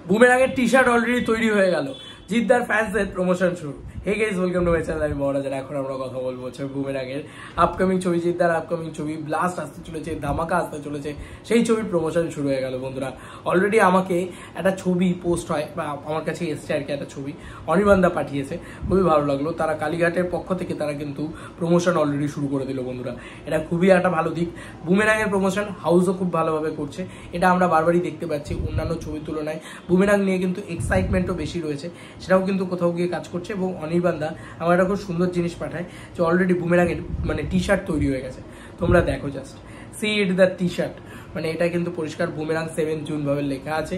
বুমেরাঙের T shirt already তৈরি হয়ে গেল, জিদ্দার ফ্যান্সদের প্রমোশন শুরু। Hey guys, welcome to my channel, আমি মহারাজার। এখন আমরা কথা বলবো হচ্ছে বুমেরাঙের আপকামিং ছবি, জিদ্দার আপকামিং ছবি ব্লাস্ট আসতে চলেছে, ধামাকা আসতে চলেছে, সেই ছবির প্রমোশন শুরু হয়ে গেল বন্ধুরা। অলরেডি আমাকে একটা ছবি পোস্ট হয় বা আমার কাছে এসছে আর কি, একটা ছবি অনির্বাণদা পাঠিয়েছে, খুবই ভালো লাগলো। তারা কালীঘাটের পক্ষ থেকে তারা কিন্তু প্রমোশন অলরেডি শুরু করে দিল বন্ধুরা। এটা খুবই একটা ভালো দিক। বুমেরাঙের প্রমোশন হাউসও খুব ভালোভাবে করছে, এটা আমরা বারবারই দেখতে পাচ্ছি। অন্যান্য ছবির তুলনায় বুমেরাং নিয়ে কিন্তু এক্সাইটমেন্টও বেশি রয়েছে, সেটাও কিন্তু কোথাও গিয়ে কাজ করছে। এবং অনির্বাণদা আমার একটা খুব সুন্দর জিনিস পাঠায় যে অলরেডি বুমেরাঙের মানে টি শার্ট তৈরি হয়ে গেছে। তোমরা দেখো, just see it the T shirt, মানে এটা কিন্তু পরিষ্কার বুমেরাং 7 জুন ভাবে লেখা আছে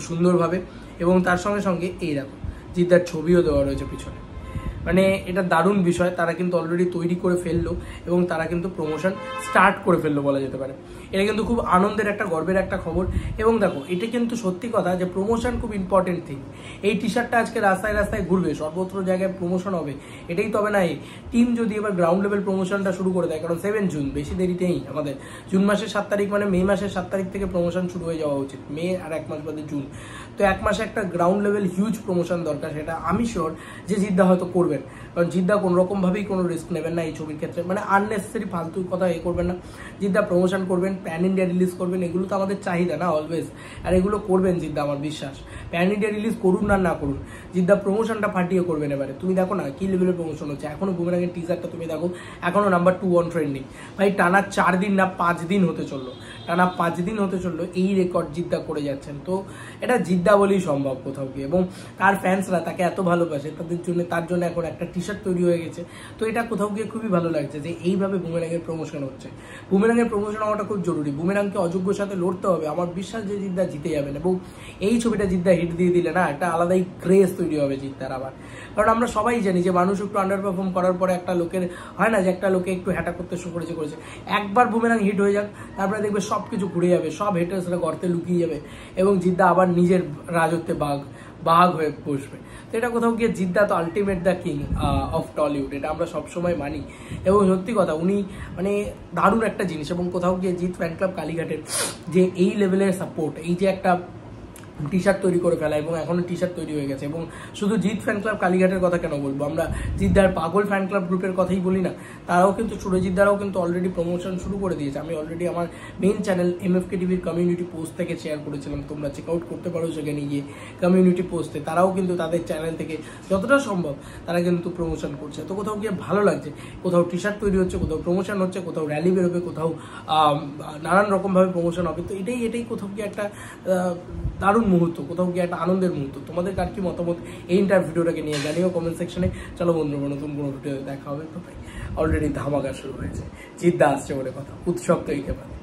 সুন্দরভাবে। এবং তার সঙ্গে সঙ্গে এই দেখো জিদ্দার ছবিও দেওয়া রয়েছে পিছনে। মানে এটা দারুণ বিষয়, তারা কিন্তু অলরেডি তৈরি করে ফেললো এবং তারা কিন্তু প্রমোশন স্টার্ট করে ফেললো বলা যেতে পারে। এটা কিন্তু খুব আনন্দের একটা, গর্বের একটা খবর। এবং দেখো, এটা কিন্তু সত্যি কথা যে প্রমোশন খুব ইম্পর্টেন্ট থিং। এই টি শার্টটা আজকে রাস্তায় রাস্তায় ঘুরবে, সর্বত্র জায়গায় প্রমোশন হবে, এটাই তবে না। এই টিম যদি এবার গ্রাউন্ড লেভেল প্রমোশনটা শুরু করে দেয়, কারণ 7 জুন বেশি দেরিতে নেই আমাদের, জুন মাসের 7 তারিখ, মানে মে মাসের 7 তারিখ থেকে প্রমোশন শুরু হয়ে যাওয়া উচিত। মে আর 1 মাস বাদে জুন, তো 1 মাসে একটা গ্রাউন্ড লেভেল হিউজ প্রমোশন দরকার। সেটা আমি শিওর যে জিদ্দা হয়তো করবেন, কারণ জিদ্দা কোনো রকমভাবেই কোনো রিস্ক নেবেন না এই ছবির ক্ষেত্রে, মানে আননেসেসারি ফালতু কথা করবেন না। জিদ্দা প্রমোশন করবেন, প্যান ইন্ডিয়া রিলিজ করবেন, এগুলো তো আমাদের চাহিদা না অলওয়েজ, আর এগুলো করবেন জিদ্দা, আমার বিশ্বাস। প্যান ইন্ডিয়া রিলিজ করুন না করুন, জিদ্দা প্রমোশনটা ফাটিয়ে করবেন। এবারে তুমি দেখো না কি লেভেলের প্রমোশন হচ্ছে, এখনো বুমেরাঙের টিজারটা তুমি দেখো, এখনো নাম্বার 2 অন ট্রেন্ডিং। ভাই টানা 4 দিন না 5 দিন হতে চললো, টানা 5 দিন হতে চললো, এই রেকর্ড জিদ্দা করে যাচ্ছেন। তো এটা জিদ্দা বলেই সম্ভব কোথাও গিয়ে। এবং তার ফ্যান্সরা তাকে এত ভালোবাসে, তার জন্য এখন একটা টি শার্ট তৈরি হয়ে গেছে। তো এটা কোথাও গিয়ে খুবই ভালো লাগছে যে এইভাবে বুমেরাঙের প্রমোশন হচ্ছে। বুমেরাঙের প্রমোশন হওয়াটা খুব জরুরি। বুমেরাংকে অযোগ্যর সাথে লড়তে হবে, আমার বিশ্বাস যে জিদ্দা জিতে যাবেন। এবং এই ছবিটা জিদ্দা হিট দিয়ে দিলে না, একটা আলাদাই ক্রেজ তৈরি হবে জিদ্দার আবার। কারণ আমরা সবাই জানি যে মানুষ একটু আন্ডার পারফর্ম করার পরে একটা লোকের হয় না যে একটা লোকে একটু হ্যাটা করতে শুরু করেছে, একবার বুমেরাং হিট হয়ে যাক, তারপরে দেখবে সব কিছু ঘুরে যাবে, সব হেটার্সরা গর্তে লুকিয়ে যাবে এবং জিদ্দা আবার নিজের রাজত্বে বাঘ হয়ে বসবে। তো এটা কোথাও গিয়ে জিদ্দা তো ultimate the king of Tollywood, এটা আমরা সবসময় মানি। এবং সত্যি কথা, উনি মানে দারুণ একটা জিনিস। এবং কোথাও গিয়ে জিৎ ফ্যান ক্লাব কালীঘাটের যে এই লেভেলের সাপোর্ট, এই যে একটা টি শার্ট তৈরি করে ফেলা, এবং এখনো টি শার্ট তৈরি হয়ে গেছে। এবং শুধু জিৎ ফ্যান ক্লাব কালীঘাটের কথা কেন বলবো, আমরা জিদ্দার পাগল ফ্যান ক্লাব গ্রুপের কথাই বলি না, তারাও কিন্তু সুরজিৎদারাও কিন্তু অলরেডি প্রমোশন শুরু করে দিয়েছে। আমি অলরেডি আমার মেইন চ্যানেল MFK টিভির কমিউনিটি পোস্ট থেকে শেয়ার করেছিলাম, তোমরা চেক আউট করতে পারো সেখানে গিয়ে কমিউনিটি পোস্টে। তারাও কিন্তু তাদের চ্যানেল থেকে যতটা সম্ভব তারা কিন্তু প্রমোশন করছে। তো কোথাও গিয়ে ভালো লাগছে, কোথাও টি শার্ট তৈরি হচ্ছে, কোথাও প্রমোশন হচ্ছে, কোথাও র্যালি বেরোবে, কোথাও নানান রকমভাবে প্রমোশন হবে। তো এটাই কোথাও গিয়ে একটা দারুণ মুহূর্ত, কোথাও গিয়ে একটা আনন্দের মুহূর্ত। তোমাদের কার কি মতামত এই ইন্টার ভিডিওটাকে নিয়ে জানিও কমেন্ট সেকশনে। চলো বন্ধুরা, নতুন কোনো ভিডিও দেখা হবে। তো অলরেডি ধামাকা শুরু হয়েছে, জিদ্দা আসছে বলে কথা, উৎসব তো এইকে পারে।